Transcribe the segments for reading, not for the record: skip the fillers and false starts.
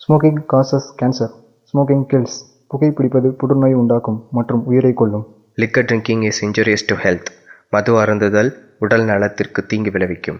Smoking causes cancer. Smoking kills. புகைப்பிடிப்பது புற்றுநோய் உண்டாக்கும் மற்றும் உயிரை கொல்லும். Liquor drinking is injurious to health. மது அருந்துதல் உடல் நலத்திற்கு தீங்கு விளைவிக்கும்.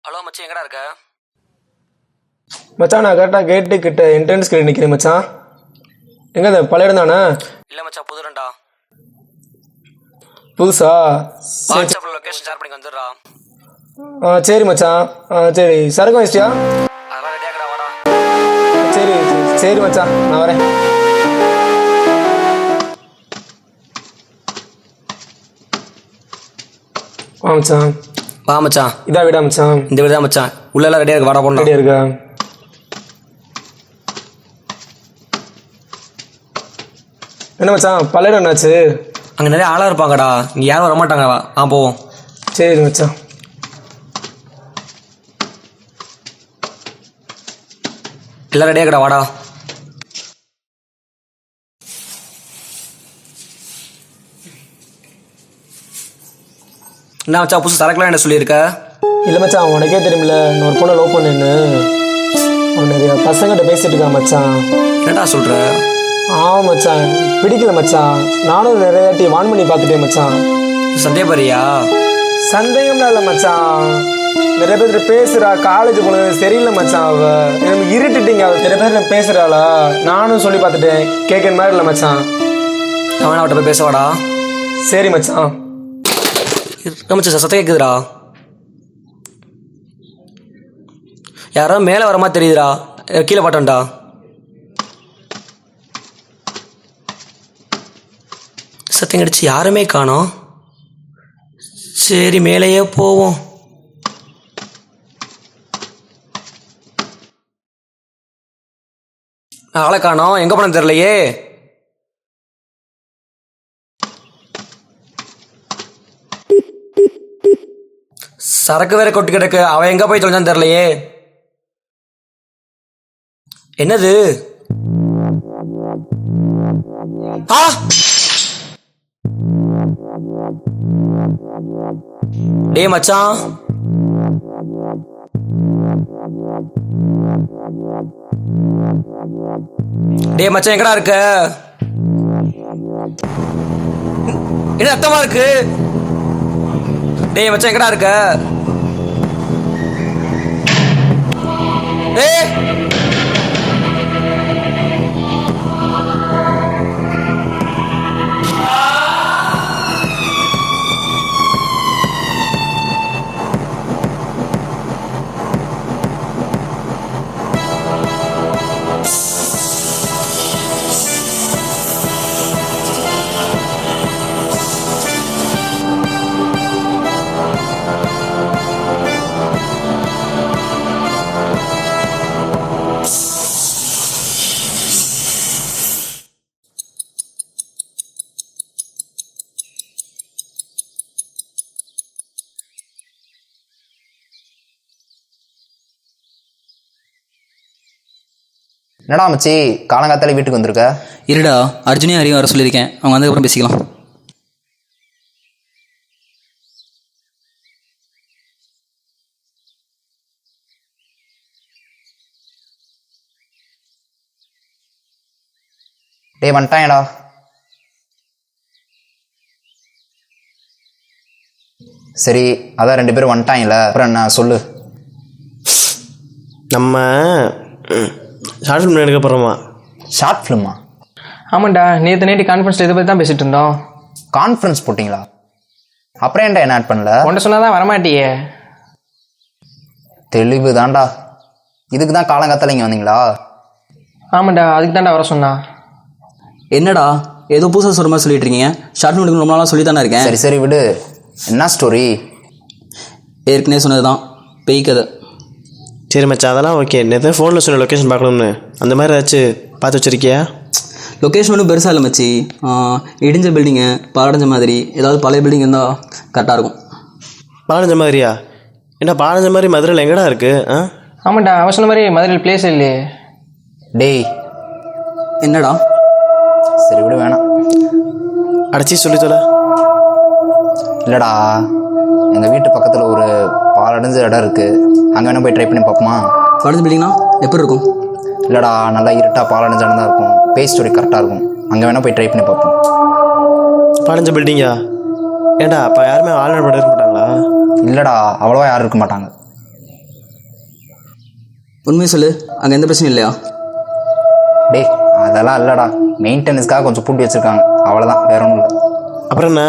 ஹலோ மச்சான், எங்கடா இருக்க? மச்சான், நான் கரெக்டாக கேட்டு கிட்ட என்ட்ரன்ஸ் கிட்ட நிற்கிறேன் மச்சான். எங்கே அது பழைய இடம் தானே? இல்லை மச்சான், புது ரெண்டா. புதுசா? வாட்ஸ்அப்பில் லொக்கேஷன் ஷேர் பண்ணி வந்துடுறா. சரி மச்சான். சரி, சரக்கு வச்சிட்டியா? அதெல்லாம் ரெடியாக கடா, வாடா. சரி சரி மச்சான், நான் வரேன். மச்சான் வா மச்சான். இதா விடா மச்சான். இந்த வீடு தான் மச்சான். உள்ளெல்லாம் ரெடியாக இருக்கு, வாடா போடலாம். ரெடியாக இருக்கா? என்ன மச்சான், பழைய இடம் என்னாச்சு? அங்கே நிறைய ஆளாக இருப்பாங்கடா, இங்கே யாரும் வரமாட்டாங்க. போவோம். சரி மச்சான். எல்லாம் ரெடியாக கடா, வாடா. என்ன மச்சான், புதுசு சரக்குலாம் என்ன சொல்லியிருக்க? இல்லை மச்சான், உனக்கே தெரியுமில்ல, நான் ஒரு பொண்ணை லவ் பண்ணேன்னு. அவன் நிறைய பசங்கிட்ட பேசிட்டு இருக்கான் மச்சான். என்னடா சொல்கிற? ஆமாம் மச்சான், பிடிக்கல மச்சான். நானும் நிறைய வாட்டி வான் பண்ணி பார்த்துட்டேன் மச்சான். சந்தேகப்பறியா? சந்தேகம்லாம் இல்லை மச்சான். நிறைய பேர் பேசுகிறா, காலேஜ் போனது சரியில்லை மச்சான். எனக்கு இருட்டுட்டீங்க. நிறைய பேர் பேசுகிறாளா, நானும் சொல்லி பார்த்துட்டேன். கேட்குற மாதிரி இல்லை மச்சான். அவன் அவட்ட போய் பேசவாடா. சரி மச்சான். மச்சான், சத்தம் கேட்குதுடா. யாரோ மேலே வர மாதிரி தெரியுதுடா. கீழே பாட்டோம்டா. சத்தம் கடிச்சு யாருமே காணோம். சரி, மேலேயே போவோம். ஆளை காணோம், எங்கே போனோம் தெரியலையே. சரக்கு வேற கொட்டி கிடக்கு, அவன் எங்க போய் தொலைஞ்சான்னு தெரியலையே. என்னது? ஆ! டேய் மச்சான், டேய் மச்சான், எங்கடா இருக்க? என்ன ரத்தமா இருக்கு? டேய் மச்சான், எங்கடா இருக்க? ஏய், என்னடா மச்சி, காலங்காத்தால வீட்டுக்கு வந்திருக்க? இருடா, அர்ஜுனையும் ஹரியும் வர சொல்லியிருக்கேன். அவங்க வந்ததுக்கப்புறம் பேசிக்கலாம். டேய் வந்துட்டாங்கடா. சரி, அதான் 2 பேரும் வந்துட்டாங்கல்ல, அப்புறம் என்ன சொல்லு. நம்ம ஷார்ட் ஃபிலிம் எடுக்க போகிறோமா? ஷார்ட் ஃபிலிமா? ஆமாண்டா, நேற்று நைட்டு கான்ஃபரன்ஸில் இதை பற்றி தான் பேசிகிட்டு இருந்தோம். கான்ஃபரன்ஸ் போட்டிங்களா? அப்புறம் ஏன்டா என்ன ஆட் பண்ணல? உன்ட்ட சொன்னாதான் வரமாட்டியே. தெளிவு தான்டா. இதுக்கு தான் காலங்காத்தால இங்கே வந்தீங்களா? ஆமாண்டா, அதுக்கு தான்டா வர சொன்னா. என்னடா ஏதோ புதுசாக சொல்கிற மாதிரி சொல்லிட்டு இருக்கீங்க? ஷார்ட் ஃபிலிம் எடுக்கணும் ரொம்ப நாளாக சொல்லி தானே இருக்கேன். சரி சரி விடு. என்ன ஸ்டோரி? ஏற்கனவே சொன்னது தான், பேய் கதை. சரி மச்சான், அதெல்லாம் ஓகே. நேற்று ஃபோனில் சொன்ன லொக்கேஷன் பார்க்கணும்னு, அந்த மாதிரி ஏதாச்சும் பார்த்து வச்சிருக்கியா? லொக்கேஷன் ஒன்றும் பெருசாக இல்லை மச்சி. இடிஞ்ச பில்டிங்கு, பாலடைஞ்ச மாதிரி ஏதாவது பழைய பில்டிங் இருந்தால் கரெக்டாக இருக்கும். பாலஞ்ச மாதிரியா? என்ன பாலஞ்ச மாதிரி மதுரையில் எங்கடா இருக்கு? ஆமாண்டா, அவன் சொன்ன மாதிரி மதுரையில் பிளேஸ் இல்லையே. டேய் என்னடா? சரி விடு, வேணாம். அடைச்சி சொல்லி தொலை. இல்லைடா, எங்கள் வீட்டு பக்கத்தில் ஒரு பாலடைஞ்ச இடம் இருக்குது. அங்கே வேணால் போய் ட்ரை பண்ணி பார்ப்போமா? பழைய பில்டிங்னா எப்படி இருக்கும்? இல்லைடா, நல்லா இருட்டாக பாலடைஞ்ச இடம் தான் இருக்கும். பேஸ் ஸ்டோரி கரெக்டாக இருக்கும். அங்கே வேணால் போய் ட்ரை பண்ணி பார்ப்போம். பாலஞ்ச பில்டிங்கா? ஏண்டா அப்போ யாருமே ஆல்ரெடி படம் இருக்க மாட்டாங்களா? இல்லைடா, அவ்வளோவா யாரும் இருக்க மாட்டாங்க. உண்மையை சொல்லு, அங்கே எந்த பிரச்சனையும் இல்லையா? டேய் அதெல்லாம் இல்லைடா, மெயின்டெனன்ஸ்க்காக கொஞ்சம் பூட்டி வச்சுருக்காங்க, அவ்வளோதான், வேற ஒன்றும் இல்லை. அப்புறம் என்ன,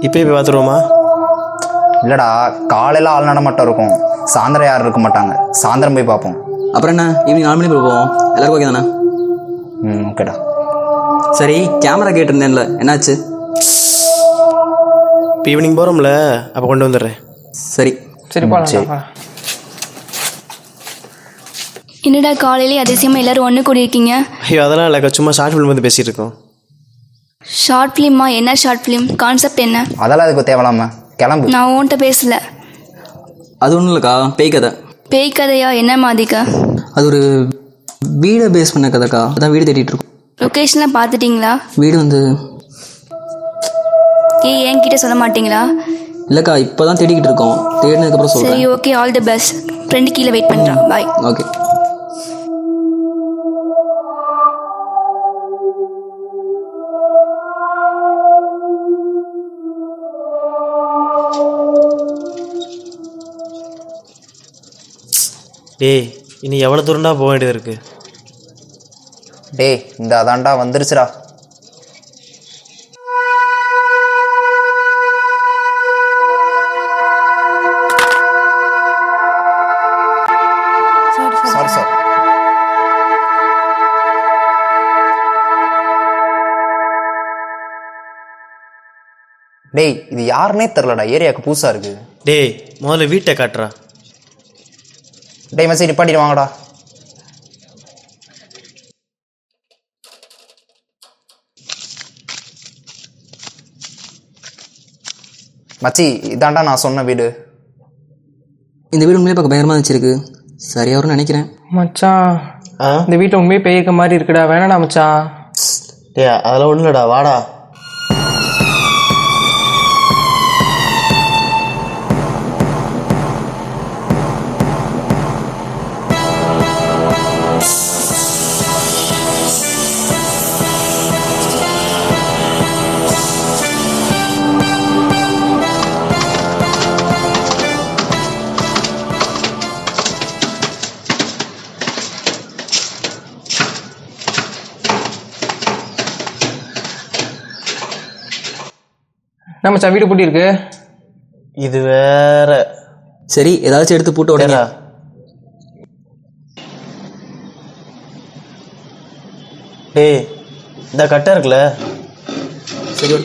இப்போயே போய் பார்த்துருவோமா? இல்லைடா, காலையில் ஆள் நடமாட்டம் இருக்கும், சாயந்தரம் யாரும் இருக்க மாட்டாங்க. சாயந்தரம் போய் பார்ப்போம். அப்புறம் என்ன, ஈவினிங் 4 மணி போய் போவோம். எல்லாருக்கும் ஓகே தானே? ஓகேடா. சரி, கேமரா கேட்டிருந்தேன்ல, என்னாச்சு? இப்போ ஈவினிங் போகிறோம்ல, அப்போ கொண்டு வந்துடுறேன். சரி சரி போகலாம். என்னடா காலையிலே அதிசயமாக எல்லோரும் ஒன்று கூடியிருக்கீங்க? ஐயோ அதெல்லாம் இல்லைக்கா, சும்மா ஷார்ட் ஃபிலிம் வந்து பேசிகிட்டு இருக்கோம். ஷார்ட் ஃபிலிமா? என்ன ஷார்ட் ஃபிலிம்? கான்செப்ட் என்ன? அதெல்லாம் அதுக்கு தேவலாமா, கிளம்பு. நான் உன்கிட்ட பேசல. அது ஒன்றும் இல்லைக்கா, பேய் கதை. பேய் கதையா? என்ன மாதிரிக்கா? அது ஒரு வீடை பேஸ் பண்ண கதைக்கா. அதான் வீடு தேடிட்டு இருக்கோம். லொக்கேஷன்லாம் பார்த்துட்டிங்களா? வீடு வந்து என்கிட்ட சொல்ல மாட்டீங்களா? இல்லைக்கா, இப்போ தான் தேடிக்கிட்டு இருக்கோம். தேடினதுக்கப்புறம் சரி சொல்கிறேன். Okay, all the best. Friend கீழே வெயிட் பண்ணுறான். பாய். ஓகே. டேய் இனி எவ்வளோ தூரம்டா போக வேண்டியது இருக்குது? டேய் இந்த அதான்டா வந்துருச்சுடா. Sorry sir. டேய் இது யாருன்னே தெரிலடா, ஏரியாவுக்கு புதுசாக இருக்கு. டேய் முதல்ல வீட்டை காட்டுறா. டேய் மெசேஜ் நிப்பாட்டிட்டு வாங்கடா. மச்சி இதாண்டா நான் சொன்ன வீடு. இந்த வீடு உண்மையிலே பார்க்க பயங்கரமாக இருந்துச்சு. சரியா வரும்னு நினைக்கிறேன். மச்சான், இந்த வீட்டில் உண்மையே பேய் இருக்க மாதிரி இருக்குடா. வேணாடா மச்சான். டேய் அதெல்லாம் ஒன்றும் இல்லைடா, வாடா. என்ன மச்சான், வீடு பூட்டி இருக்கு? இது வேற. சரி, ஏதாச்சும் எடுத்து போட்டு உடனே. டேய் இந்த கட்டை இருக்குல்ல, சரி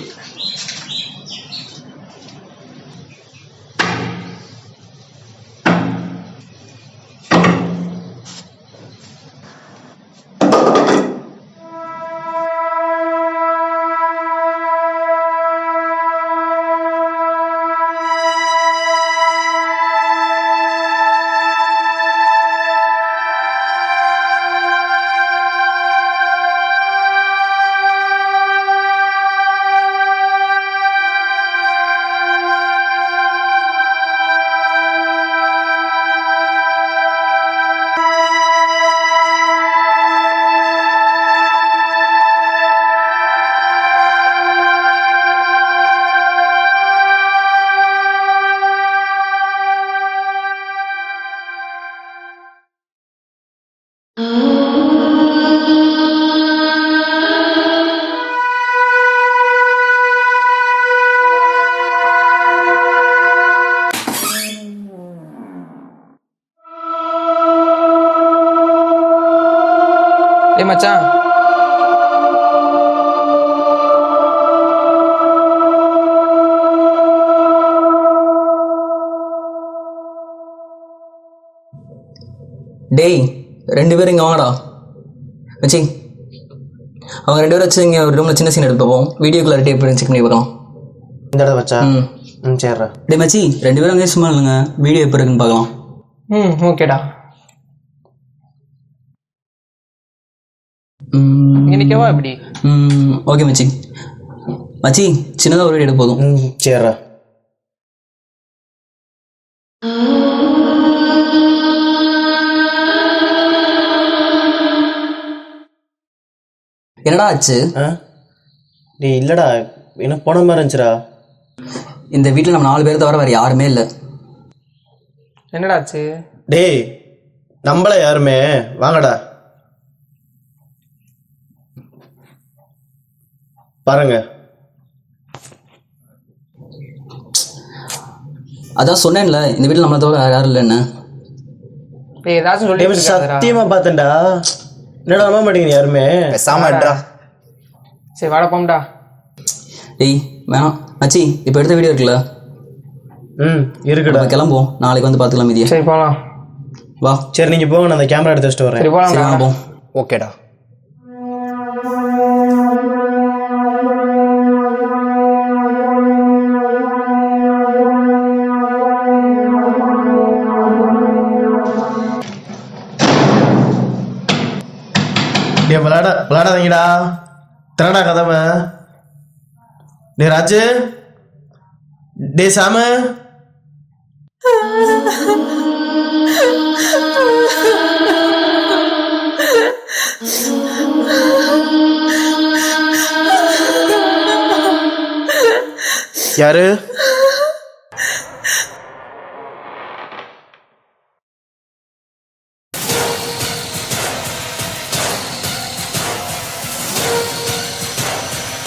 டேய் மச்சான், டேய் 2 பேரும் இங்கே வாங்கடா மச்சி. அவங்க 2 பேரும் வச்சு இங்கே ஒரு ரூமில் சின்ன சீன் எடுத்து பார்ப்போம். வீடியோ கிளாரிட்டி எப்படி செக் பண்ணி பார்க்கலாம். இந்த இடத்த வச்சா சரிடா. டே மச்சி 2 பேரும் அங்கேயே சும்மா இல்லைங்க, வீடியோ எப்போ இருக்குன்னு பார்க்கலாம். ஓகேடா. இன்னைக்கவா இப்படி? ஓகே மச்சி. மச்சி சின்னதாக ஒரு வீடியோ எடுக்க போதும். சரிடா. என்னடா ஆச்சு? டேய் இல்லைடா, என்ன போன மாதிரி இருந்துச்சுடா. இந்த வீட்டில் நம்ம 4 பேர் தவிர வேறு யாருமே இல்லை. என்னடா ஆச்சு? டேய் நம்மள யாருமே வாங்கடா பாருங்க. அதான் சொன்னேன்ல, இந்த வீட்டில் நம்மளை தவிர வேறு யாரும் இல்லைன்னு. டேய் ஏதாச்சும் சொல்லி சத்தியமா பார்த்தேன்டா. என்னடா நம்ப மாட்டேங்குது யாருமே. பேசாமடா. சரி வாட போம்டா. டேய் வேணாம் மச்சி, இப்போ எடுத்த வீடியோ இருக்குல்ல, இருக்குடா. நம்ம கிளம்புவோம், நாளைக்கு வந்து பார்த்துக்கலாம் மீதியை. சரி போகலாம். வா. சரி நீங்கள் போங்க, நான் அந்த கேமரா எடுத்து வச்சுட்டு வரேன். சரி போகலாம். போவோம். ஓகேடா. டே விளாடாதீங்கடா, திறடா கதவை. டே ராஜு, டே சாமு. யாரு?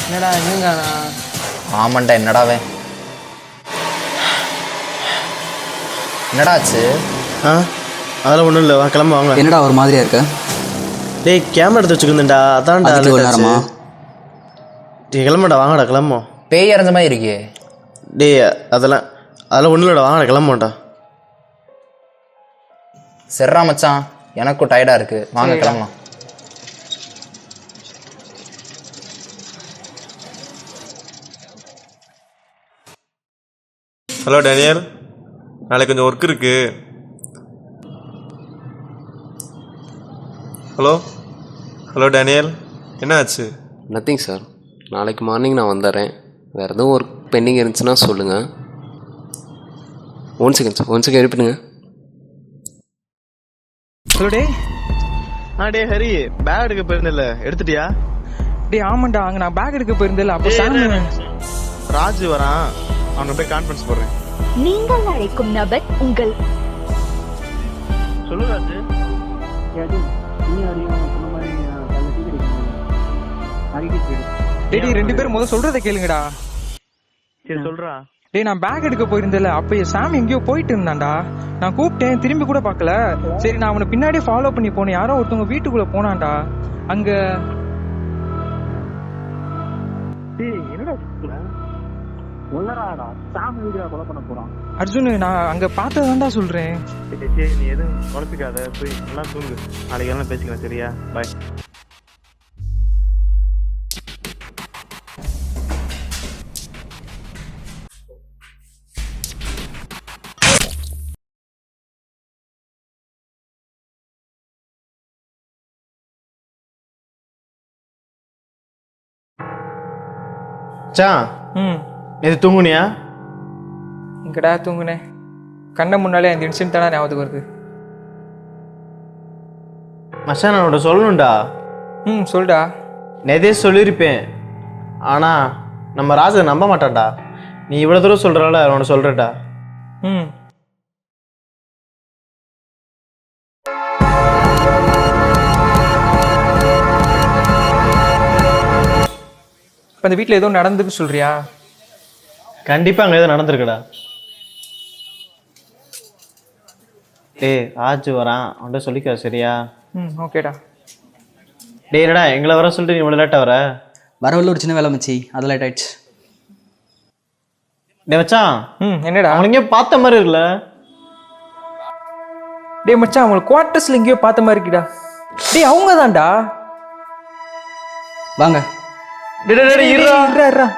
என்னடா என்னங்கண்ணா? ஆமாண்டா. என்னடாவே என்னடா ஆச்சு? அதெல்லாம் ஒன்றும் இல்லை, வா கிளம்ப வாங்க. என்னடா ஒரு மாதிரியா இருக்க? டேய் கேமரா எடுத்து வச்சுக்கிருந்தேன்டா, அதான்டா. நேரமா? டே கிளம்படா, வாங்கடா கிளம்போம். பேய் இறஞ்ச மாதிரி இருக்கே. டேய் அதெல்லாம் ஒன்றும் இல்லைடா, வாங்கடா கிளம்போண்டா. சரிடா மச்சான், எனக்கும் டயர்டாக இருக்குது, வாங்க கிளம்பலாம். ஹலோ டேனியல், நாளைக்கு கொஞ்சம் ஒர்க் இருக்கு. ஹலோ டேனியல், என்ன ஆச்சு? நத்திங் சார், நாளைக்கு மார்னிங் நான் வந்துடுறேன். வேறு எதுவும் ஒர்க் பெண்டிங் இருந்துச்சுன்னா சொல்லுங்கள். ஒன் செகண்ட் எழுப்பிடுங்க. ஹலோ டே. டே ஹரி, பேக் எடுக்க போயிருந்தில்ல, எடுத்துட்டியா? டே ஆமாண்டா, அங்கே நான் பேக் எடுக்க போயிருந்தேன். அப்போ ராஜு வரான், அவனை போய் கான்ஃபரன்ஸ் போடுறேன். நீங்கள் அழைக்கும் நபர் உங்கள். சொல்லு ராஜு. டேய் 2 பேரும் முதல்ல சொல்றதை கேளுங்கடா. சரி சொல்றா. டேய் நான் பேக் எடுக்க போயிருந்தேன்ல, அப்ப சாமி எங்கேயோ போயிட்டு இருந்தான்டா. நான் கூப்பிட்டேன், திரும்பி கூட பார்க்கல. சரி நான் அவனை பின்னாடியே ஃபாலோ பண்ணி போனேன். யாரோ ஒருத்தவங்க வீட்டுக்குள்ள போனான்டா. அங்க அர்ஜுன், நான் அங்க பார்த்ததான்டா சொல்றேன். சரி நீ எதுவும் குழப்பிக்காத, போய் நல்லா தூங்கு. நாளைக்கு எல்லாம் பேசிக்கலாம், சரியா? பாய். எது தூங்குனியா? இங்கடா தூங்குனேன். கண்ண முன்னாலே அந்த இன்சிடென்ட் தானே ஞாபகத்துக்கு வருது. மச்சான் நான் உன்கிட்ட சொல்லணும்டா. சொல்டா. நேதே சொல்லியிருப்பேன், ஆனால் நம்ம ராஜை நம்ப மாட்டான்டா. நீ இவ்வளோ தூரம் சொல்கிறனால அவனை சொல்கிறடா. இப்போ அந்த வீட்டில் ஏதோ நடந்துன்னு சொல்றியா? கண்டிப்பாக அங்கே ஏதோ நடந்திருக்குடா. ராஜு வரான், அவன்கிட்ட சொல்லிக்க, சரியா? ஓகேடா. டேய் என்னடா எங்களை வர சொல்லிட்டு நீ இவ்வளோ லேட்டாக வர? வரவள்ள ஒரு சின்ன வேலை மச்சி, அது லேட் ஆயிடுச்சு. டேய் மச்சான், என்னடா அவனுங்க எங்கேயோ பார்த்த மாதிரி இருக்குல்ல? டேய் மச்சான், அவங்கள குவார்ட்டர்ஸ்ல எங்கேயோ பார்த்த மாதிரி இருக்குடா. டேய் அவங்க தான்டா. வாங்க. டேய் இருடா. இருடா.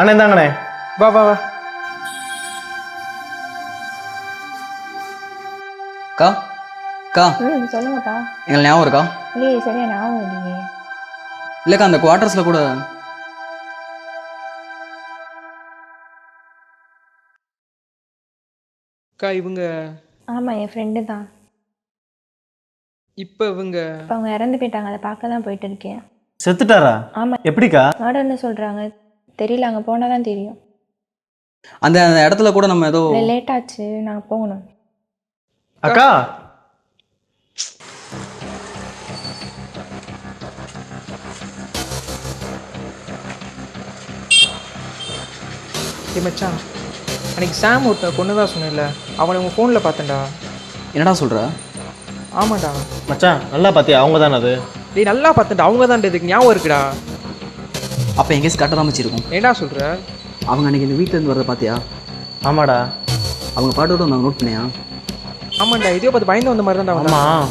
அண்ணே தாங்கண்ணே. வா வா வா. கா கா சொல்லுங்கப்பா. எங்களுக்கு ஞாபகம் இருக்கா? இல்லையே, சரியா ஞாபகம் இல்லையே. இல்லைக்கா, அந்த குவார்ட்டர்ஸில் கூட அக்கா இவங்க ஆமாம், என் ஃப்ரெண்டு தான். இப்போ இவங்க இப்போ அவங்க இறந்து போயிட்டாங்க, அதை பார்க்க தான் போயிட்டு இருக்கேன். செத்துட்டாரா? ஆமாம். எப்படிக்கா? மர்டர்னு சொல்கிறாங்க, தெரியல, அங்கே போனால் தான் தெரியும். அந்த இடத்துல கூட நம்ம ஏதோ லேட் ஆச்சு, நான் போகணும். அக்கா டேய் மச்சான், அன்னைக்கு சாம் ஒருத்தன் கொண்டுதான் சொன்னேன்ல, அவனை உங்கள் ஃபோனில் பார்த்தேன்டா. என்னடா சொல்கிற? ஆமாண்டா. மச்சான் நல்லா பார்த்தியா? அவங்க தானே அது? டேய் நல்லா பார்த்தேன்டா, அவங்க தான். இதுக்கு ஞாபகம் இருக்குடா. அப்போ எங்கேயும் கரெக்டாக தான் வச்சிருக்கோம். ஏண்டா சொல்கிற? அவங்க அன்றைக்கி இந்த வீட்டிலேருந்து வரதை பார்த்தியா? ஆமாடா. அவங்க பாட்டோட நான் நோட் பண்ணியா? ஆமாண்டா, இதே பார்த்து பயந்து வந்த மாதிரி தான்டா. ஆமாம்,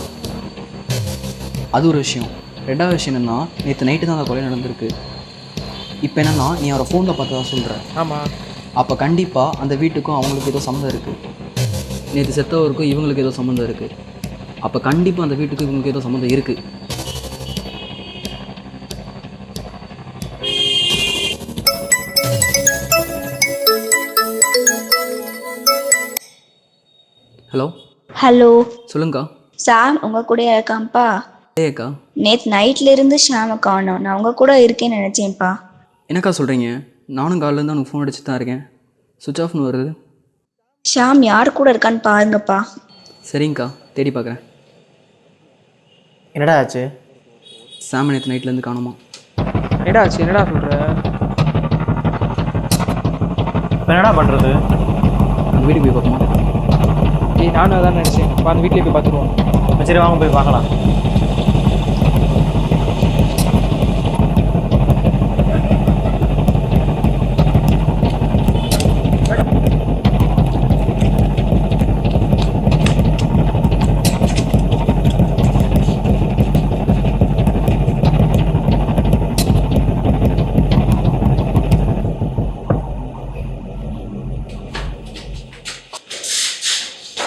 அது ஒரு விஷயம். ரெண்டாவது விஷயம் என்னென்னா, நேற்று நைட்டு தான் அந்த கொலை நடந்திருக்கு. இப்போ என்னென்னா, நீ அவரை ஃபோனில் பார்த்து தான் சொல்கிற. ஆமாம். அப்போ கண்டிப்பாக அந்த வீட்டுக்கும் அவங்களுக்கு ஏதோ சம்மந்தம் இருக்குது. நேற்று செத்தவருக்கும் இவங்களுக்கு ஏதோ சம்மந்தம் இருக்குது. அப்போ கண்டிப்பாக அந்த வீட்டுக்கும் இவங்களுக்கு ஏதோ சம்மந்தம் இருக்குது. ஹலோ ஹலோ, சொல்லுங்கக்கா. சாம் உங்கள் கூட இருக்கான்ப்பா. ஏக்கா, நேற்று நைட்ல இருந்து ஷாமை காணோம். நான் உங்கள் கூட இருக்கேன்னு நினச்சேன்ப்பா. என்னக்கா சொல்கிறீங்க? நானும் காலையிலேருந்து அவனுக்கு ஃபோன் அடிச்சு தான் இருக்கேன். சுவிட்ச் ஆஃப்னு வருது. ஷாம் யார் கூட இருக்கான்னு பாருங்கப்பா. சரிங்கக்கா, தேடி பார்க்குறேன். என்னடா ஆச்சு? சாம் நேற்று நைட்லேருந்து காணுமா? என்னடா ஆச்சு? என்னடா சொல்கிற? இப்போ என்னடா பண்ணுறது? அந்த வீட்டுக்கு போய் பார்ப்போமா? டேய் நானும் அதான் நினச்சேன். அந்த வீட்டிலே போய் பார்த்துருவோம். சரி வாங்க போய் பார்க்கலாம்.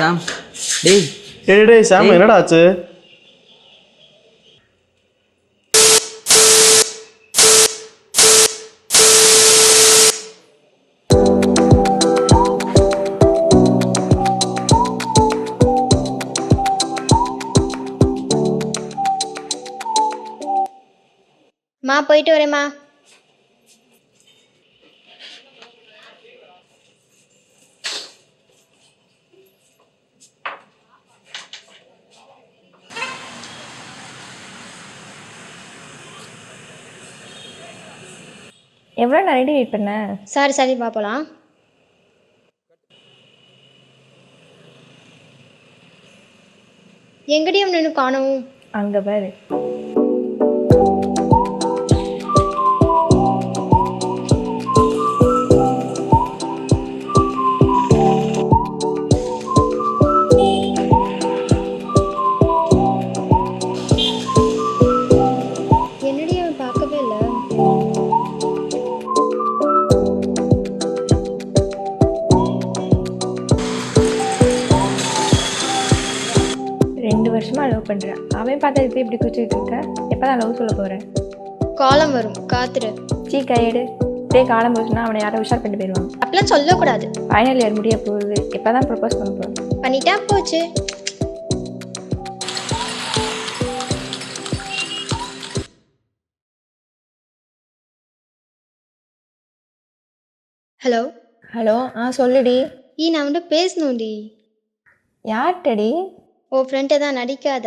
சாம், டேய் டேய் சாம், என்னடா ஆச்சு? மா போயிட்டு வரேம்மா. எவ்வளோ நேரம் வெயிட் பண்ண? சரி பார்ப்பலாம். எங்கடியும் நின்று காணோம். அங்கே பாரு. என்னடி அவன் பார்க்கவே இல்லை. வருஷமாக லவ் பண்ணுறேன். அவன் பார்த்தா இப்போ இப்படி குச்சிக்கிட்டு இருக்க. எப்போ தான் லவ் சொல்ல போகிறேன்? காலம் வரும், காத்துரு. கையெடு. இப்படியே காலம் போச்சுன்னா அவனை யாரும் உஷார் பண்ணிட்டு போயிடுவாங்க. அப்படிலாம் சொல்லக்கூடாது. ஃபைனல் இயர் முடிய போகுது. எப்போ தான் ப்ரப்போஸ் பண்ண போகிறோம்? பண்ணிட்டா போச்சு. Hello hello. சொல்லுடி. நான் வந்து பேசணும்டி. யார்கிட்டடி? ஓ ஃப்ரெண்டை தான், நடிக்காத.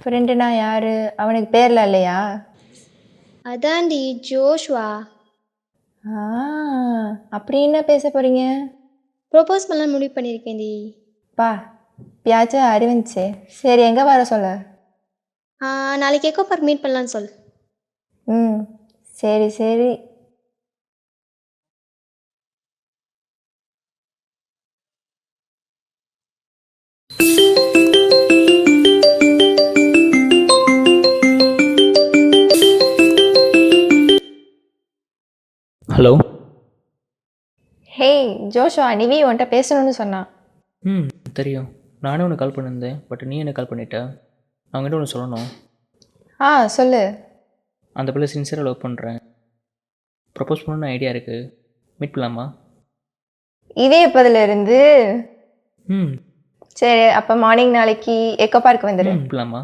ஃப்ரெண்டுனா யார்? அவனுக்கு பேர்லாம் இல்லையா? அதான்டி ஜோஷ்வா. அப்படி என்ன பேச போகிறீங்க? ப்ரொப்போஸ் பண்ணலாம் முடிவு பண்ணியிருக்கேன்டி. பா பியாச்சும் அறிவிச்சே. சரி, எங்கே வர சொல்ல? நாளைக்கு எக்கோ பார்க் மீட் பண்ணலான்னு சொல். ம் சரி சரி. ஹலோ. ஹே ஜோஷுவா, நிவி உன்கிட்ட பேசணும்னு சொன்னான். ம் தெரியும். நானே உனக்கு கால் பண்ணியிருந்தேன். பட் நீ என்ன கால் பண்ணிட்ட? அவங்ககிட்ட ஒன்று சொல்லணும். சொல்லு. அந்த பிள்ளை சின்சியராக லவ் பண்ணுறேன். ப்ரப்போஸ் பண்ணணும்னு ஐடியா இருக்குது. மீட் பண்ணலாமா? இதே எப்போதுலேருந்து? ம் சரி, அப்போ மார்னிங் நாளைக்கு எக்கோ பார்க் வந்துடு. மீட் பண்ணலாமா?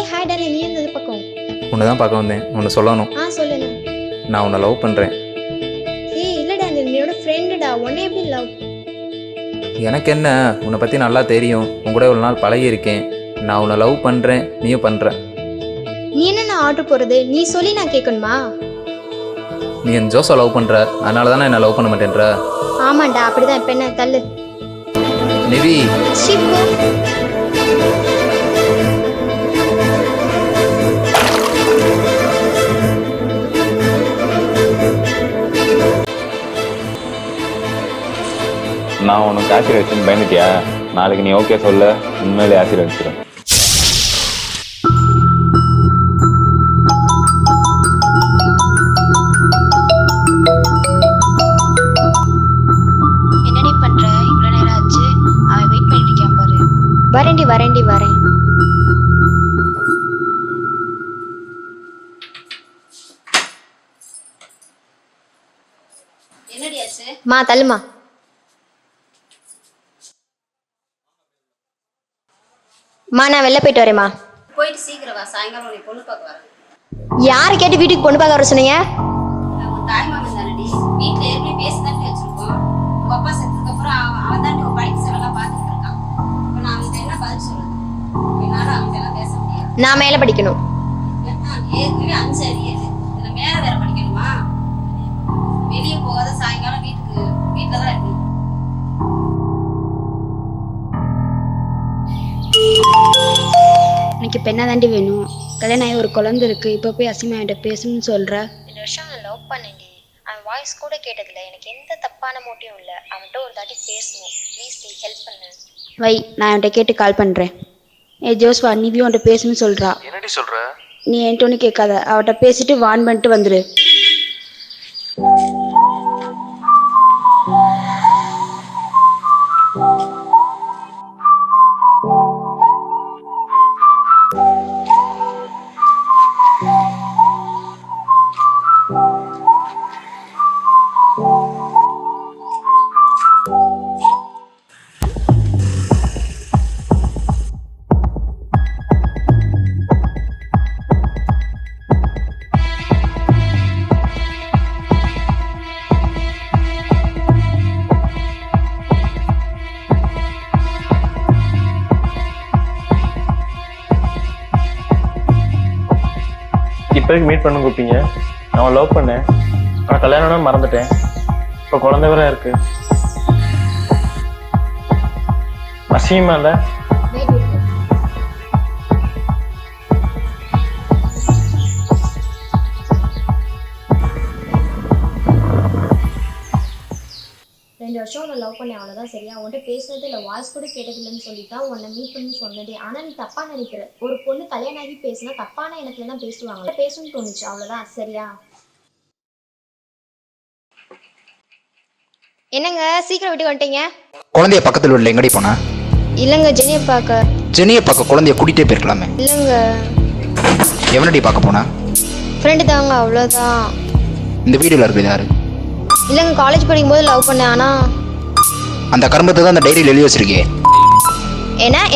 ஹாய் டார்லிங், நீ இருந்தது பக்கம். உன்னை தான் பார்க்க வந்தேன். உன்னை சொல்லணும். சொல்லுண்ணா. நான் உன்னை லவ் பண்ணுறேன். இல்லைடா, என்னோட ஃப்ரெண்டுடா. உன்னை எப்படி லவ்? எனக்கு என்ன, உன்னை பற்றி நல்லா தெரியும். உன் கூட ஒரு நாள் பழகியிருக்கேன். நான் உன்னை லவ் பண்ணுறேன், நீயும் பண்ணுற. நீ என்ன ஆர்டர் போகிறது? நீ சொல்லி நான் கேட்கணுமா? நீ என் ஜோஸை லவ் பண்ணுற, அதனால தானே என்ன லவ் பண்ண மாட்டேன்ற. ஆமாண்டா, அப்படிதான். இப்போ என்ன தள்ளு நிவி. ஷிப்பு. நான் உனக்கு ஆசிரியர் வச்சுன்னு பயந்துட்டியா? நாளைக்கு நீ ஓகே சொல்ல, உண்மையிலே ஆசிரியர் வச்சுக்கிறேன். என்னடி பண்ற? இவ்வளோ நேரம் ஆச்சு. அவன் வெயிட் பண்ணிட்டு இருக்கான் பாரு. வரேன். என்னடி ஆச்சு? தள்ளுமா. நான் வெளில போயிட்டு வரேம்மா. போயிட்டு சீக்கிரம் வா. சாயங்காலம் உன்னை பொண்ணு பார்க்க வரேன். யாரை கேட்டு வீட்டுக்கு பொண்ணு பார்க்க வர சொன்னீங்க? உன் தாய் மாமன் தானடி. வீட்டில் ஏற்கனவே பேசி தானே வச்சிருக்கோம். உங்க அப்பா செத்ததுக்கப்புறம் அவன் தான் உன் படிப்பு செலவெல்லாம் பார்த்துட்டு இருக்கான். இப்போ நான் அவன்கிட்ட என்ன பதில் சொல்றது? என்னால் அவன்கிட்ட எல்லாம் பேச முடியாது. நான் மேலே படிக்கணும். ஏற்கனவே 5 அரியது. இதில் மேலே வேற படிக்கணுமா? வெளியே போகாத, சாயங்காலம் வீட்டில் தான் இருக்கணும். எனக்கு இப்போ என்ன தாண்டி வேணும்? கல்யாணம் ஆகி ஒரு குழந்தை இருக்கு. இப்போ போய் அசிமா என்கிட்ட பேசணும்னு சொல்ற. 2 வருஷம் நான் லவ் பண்ணேன்டி. அவன் வாய்ஸ் கூட கேட்டதில்லை. எனக்கு எந்த தப்பான மோட்டிவும் இல்லை. அவன்கிட்ட ஒரு தாட்டி பேசணும். ப்ளீஸ் டி ஹெல்ப் பண்ணு. வை, நான் என்கிட்ட கேட்டு கால் பண்ணுறேன். ஜோஸ்வா, நிவி உன்கிட்ட பேசணும்னு சொல்கிறா. என்னடி சொல்ற? நீ என்கிட்ட ஒன்று கேட்காத. அவட்ட பேசிட்டு வான் பண்ணிட்டு வந்துடு. இப்போதைக்கு மீட் பண்ண கூப்பிட்டீங்க. நான் லவ் பண்ணேன். ஆனால் கல்யாணம்னா மறந்துட்டேன். இப்போ குழந்தை வேற இருக்கு. அசிங்கமா இல்லை? ரெண்டு வருஷம் உன்னை லவ் பண்ணேன், அவ்வளோதான். சரியா? உன்கிட்ட பேசுனது இல்லை, வாய்ஸ் கூட கேட்டதில்லைன்னு சொல்லிட்டா உன்னை மீட் பண்ணி சொன்னதே. ஆனால் நீ தப்பா நினைக்கிற. ஒரு பொண்ணு கல்யாணம் ஆகி பேசுனா தப்பான இடத்துல தான் பேசுவாங்க. பேசணும்னு தோணுச்சு, அவ்வளோதான். சரியா? என்னங்க சீக்கிரம் வீட்டுக்கு வந்துட்டீங்க? குழந்தைய பக்கத்தில் உள்ள எங்கடி போனா? இல்லைங்க, ஜெனியை பார்க்க. ஜெனியை பார்க்க குழந்தைய கூட்டிகிட்டே போயிருக்கலாமே. இல்லைங்க. எவனடி பார்க்க போனா? ஃப்ரெண்டு தாங்க, அவ்வளோதான். இந்த வீடியோவில் இருக்குது யாரு? இல்லைங்க, காலேஜ் படிக்கும்போது லவ் பண்ணேன். ஆனால் அந்த கரும்பத்தை தான் அந்த டைரியில் எழுதி வச்சிருக்கே.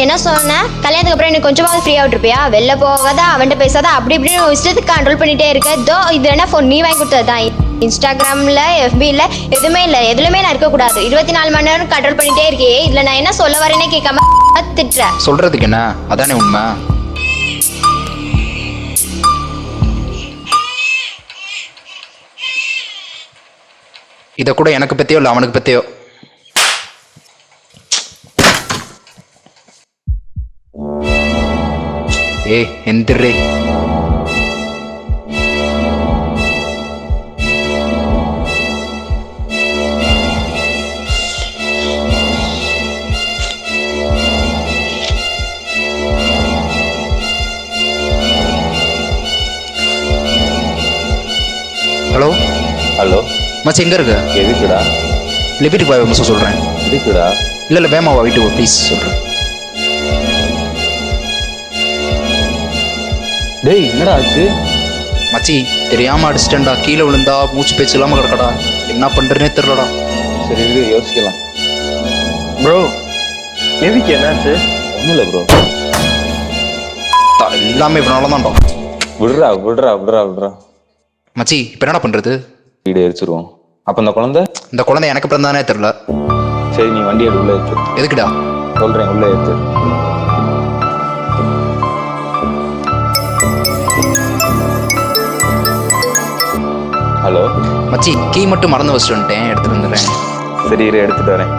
என்ன சொன்னேன்? கல்யாணத்துக்கு அப்புறம் எனக்கு கொஞ்சமாவது ஃப்ரீயாக விட்டுருப்பியா? வெளில போகாத, அவன்கிட்ட பேசாத, அப்படி இப்படின்னு இஷ்டத்துக்கு கண்ட்ரோல் பண்ணிட்டே இருக்க. இது என்ன ஃபோன் நீ வாங்கி கொடுத்தது தான். இன்ஸ்டாகிராமில், FBயில் எதுவுமே இல்லை. எதுலையுமே நான் இருக்கக்கூடாது. 24 மணி நேரம் கண்ட்ரோல் பண்ணிட்டே இருக்கே. இதில் நான் என்ன சொல்ல வரேன்னே கேட்காம திட்டுறேன். சொல்கிறதுக்கு என்ன? அதானே உண்மை. இதை கூட எனக்கு பற்றியோ இல்லை அவனுக்கு பற்றியோ. ஏய் எந்திரே. ஹலோ ஹலோ மச்சி எங்கே இருக்க? எதுக்குடா? இல்லை வீட்டுக்கு போய் மச்சா சொல்கிறேன். எதுக்குடா? இல்லை வேமாவா வீட்டுக்கு ப்ளீஸ் சொல்கிறேன். டேய் என்னடா ஆச்சு? மச்சி தெரியாமல் அடிச்சிட்டேன்டா. கீழே விழுந்தா மூச்சு பேச்சு இல்லாமல் கிடக்கடா. என்ன பண்ணுறேனே தெரிலடா. சரி இது யோசிக்கலாம். ப்ரோ எதுக்கு என்னாச்சு? ஒன்றும் இல்லை ப்ரோ. எல்லாமே இவனால தான்டா. விடுறா விடுறா விடுறா விடுறா. மச்சி இப்போ என்னடா பண்ணுறது? வீடு எரிச்சிருவோம். அப்போ இந்த குழந்தை எனக்கு பிறந்தானே தெரில. சரி நீ வண்டி எடு, உள்ள ஏற்று. எதுக்குடா? சொல்கிறேன், உள்ள ஏற்று. ஹலோ மச்சி கீ மட்டும் மறந்து வச்சுட்டு வந்துட்டேன், எடுத்துட்டு வந்துடுறேன். சரி இரு எடுத்துட்டு வரேன்.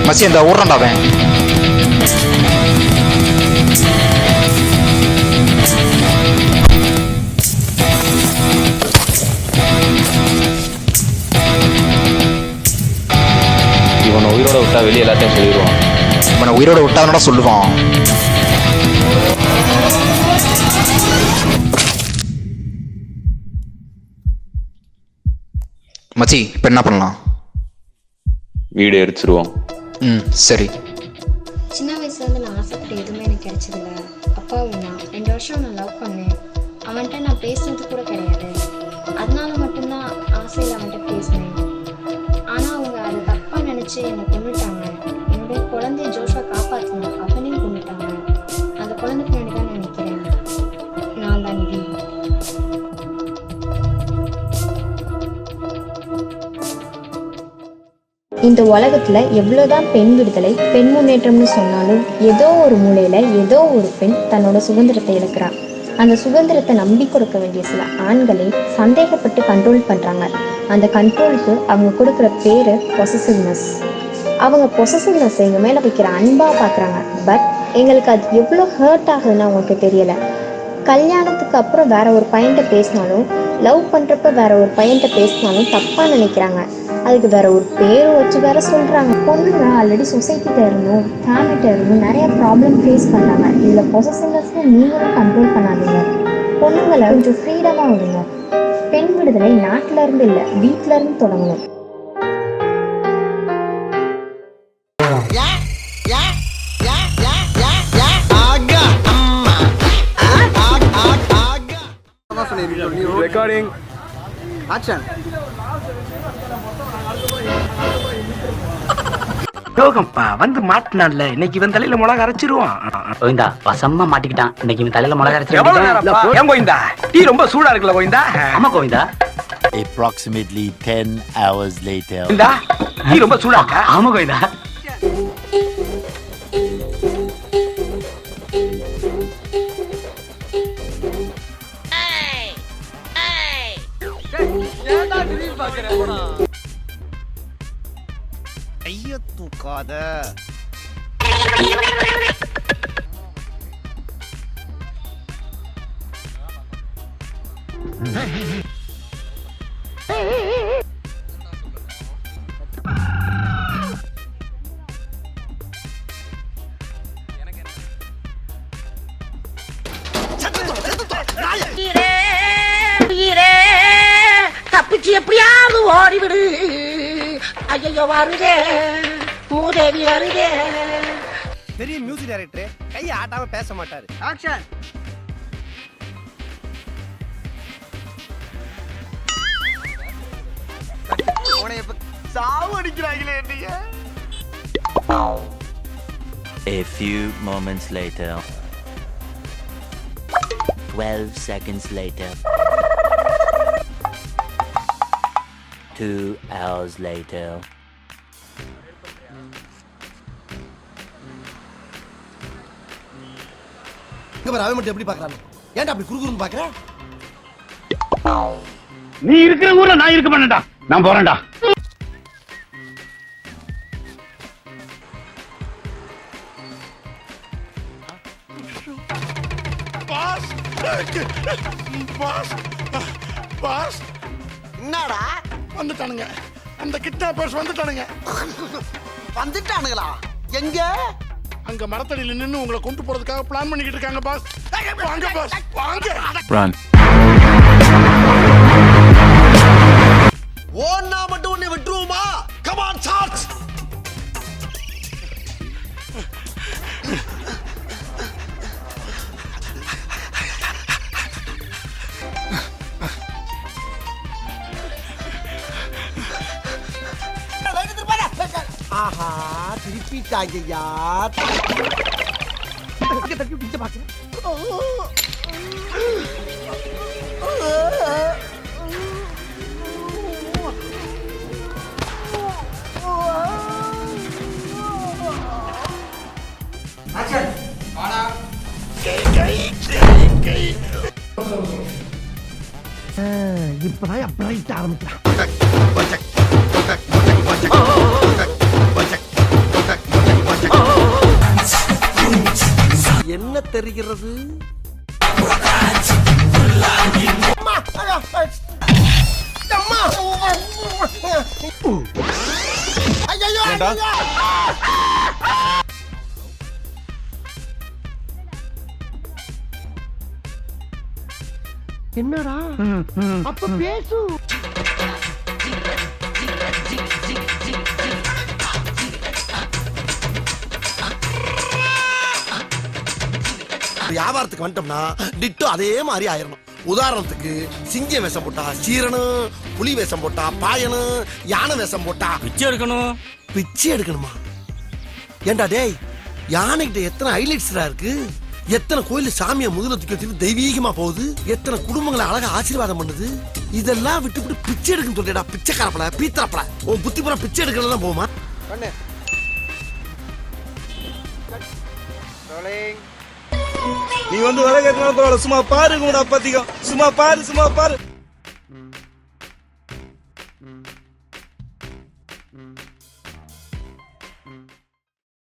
மச்சி இந்த ஊர்றான்டா அவன். இவனை உயிரோட விட்டா வெளியே எல்லாத்தையும் சொல்லிடுவான். இவனை உயிரோட விட்டாதனடா சொல்லுவான். மச்சி இப்போ என்ன பண்ணலாம்? வீடு எரிச்சிருவோம். சரி. சின்ன வயசுலேருந்து நான் ஆசைப்பட்ட எதுவுமே எனக்கு கிடைச்சதில்ல. அப்பாவும் நான் 2 வருஷம் நான் லவ் பண்ணேன். அவன்கிட்ட நான் பேசுனது கூட கிடையாது. அதனால மட்டும்தான் ஆசையில் அவன்கிட்ட பேசினேன். ஆனால் அவங்க அதை தப்பாக நினச்சி என்னை கொண்டுட்டாங்க. என்னுடைய குழந்தைய ஜோஷா காப்பாற்றணும், அவனையும் கொண்டுட்டாங்க. அந்த குழந்தை பின்னாடி தான் நான் நிற்கிறேன். நான் தான் நிதி. இந்த உலகத்துல எவ்வளவுதான் பெண் விடுதலை, பெண் முன்னேற்றம்னு சொன்னாலும் ஏதோ ஒரு மூலையில ஏதோ ஒரு பெண் தன்னோட சுதந்திரத்தை இழக்கிறான். அந்த சுதந்திரத்தை நம்பி கொடுக்க வேண்டிய சில ஆண்களை சந்தேகப்பட்டு கண்ட்ரோல் பண்றாங்க. அந்த கண்ட்ரோலுக்கு அவங்க கொடுக்குற பேரு பொசசிவ்னஸ். அவங்க பொசசிவ்னஸ் எங்க மேல வைக்கிற அன்பா பாக்குறாங்க. பட் எங்களுக்கு அது எவ்வளோ ஹர்ட் ஆகுதுன்னு அவங்களுக்கு தெரியல. கல்யாணத்துக்கு அப்புறம் வேற ஒரு பையன்கிட்ட பேசினாலும், லவ் பண்றப்ப வேற ஒரு பையன்கிட்ட பேசினாலும் தப்பா நினைக்கிறாங்க. அதுக்கு வேற ஒரு பேர் வச்சு வேற சொல்றாங்க. பொண்ணுங்க ஆல்ரெடி சொசைட்டிட்ட இருந்தும் ஃபேமிலிட்ட இருந்தும் நிறைய ப்ராப்ளம் ஃபேஸ் பண்றாங்க. இதுல பொசசிவ்னஸ்ல நீங்களும் கண்ட்ரோல் பண்ணாதீங்க. பொண்ணுங்களை கொஞ்சம் ஃப்ரீடமா விடுங்க. பெண் விடுதலை நாட்டுல இருந்து இல்ல, வீட்டுல இருந்து தொடங்கணும். Recording action. யோகம்பா வந்து மாட்டினான்ல, இன்னைக்கு இவன் தலையில மிளகா அரைச்சிருவான். கோவிந்தா வசமா மாட்டிக்கிட்டான். இன்னைக்கு இவன் தலையில மிளகா அரைச்சிருவான். ஏன் கோவிந்தா டீ ரொம்ப சூடா இருக்குல்ல கோவிந்தா? ஆமா Govinda. Approximately 10 hours later. Govinda tea ரொம்ப சூடா இருக்கா? ஆமா கோவிந்தா. ஐயோ தூக்காத. தப்பிச்சு எப்படியாவது ஓடிவிடு. ஐயோ வருதே, மூச்சு தேவி வருதே. பெரிய மியூசிக் டைரக்டர் கையை ஆட்டாம பேச மாட்டாரு. ஆக்ஷன். சாவு அடிக்கிறாங்களே நீங்க. A few moments later. 12 seconds later. 2 hours later. அவன் மட்டும் எப்படி பாக்குறானு? ஏன்டா அப்படி குறுகுறுன்னு பாக்குற? நீ இருக்கிற ஊர்ல நான் இருக்க மாட்டேன்டா. நான் போறேன்டா. பாஸ் என்னடா வந்துட்டானுங்க? அந்த கிட்னாப்பர்ஸ் வந்துட்டானுங்க. வந்துட்டானுங்களா? எங்க? அங்க மரத்தடியில நின்னு உங்களை கொண்டு போறதுக்காக பிளான் பண்ணிக்கிட்டு இருக்காங்க பாஸ். வாங்க பாஸ் வாங்க. Run. ஓன்னா மட்டும் உன்னை விட்டுருவோமா? Come on charge. ஆஹா திருப்பிட்டாங்கய்யா. தட்டி பிடிச்ச பாக்கிறேன். இப்பதான் அப்ரைட் ஆரம்பிக்கிறான். என்ன தெரிகிறது? என்னடா அப்ப பேசு. வியாபாரத்துக்கு வந்துட்டோம்னா டிட்டோ அதே மாதிரி ஆயிரணும். உதாரணத்துக்கு சிங்க வேஷம் போட்டா சீரனும், புலி வேஷம் போட்டா பாயனும், யானை வேஷம் போட்டா பிச்சை எடுக்கணும். பிச்சை எடுக்கணுமா? ஏண்டா டேய், யானைகிட்ட எத்தனை ஹைலைட்ஸ்டா இருக்கு, எத்தனை கோயில சாமியை முதல்ல தூக்கி தெய்வீகமா போகுது, எத்தனை குடும்பங்களை அழகா ஆசீர்வாதம் பண்ணுது. இதெல்லாம் விட்டு பிச்சை எடுக்கணும் சொல்லிடா. பிச்சைக்காரப்பல பீத்தரப்பல உன் புத்தி பூரா பிச்சை எடுக்கலாம் தான் போகுமா? நீ வந்து விலகிறதுனால சும்மா பாருங்க பத்திக்கும். சும்மா பாரு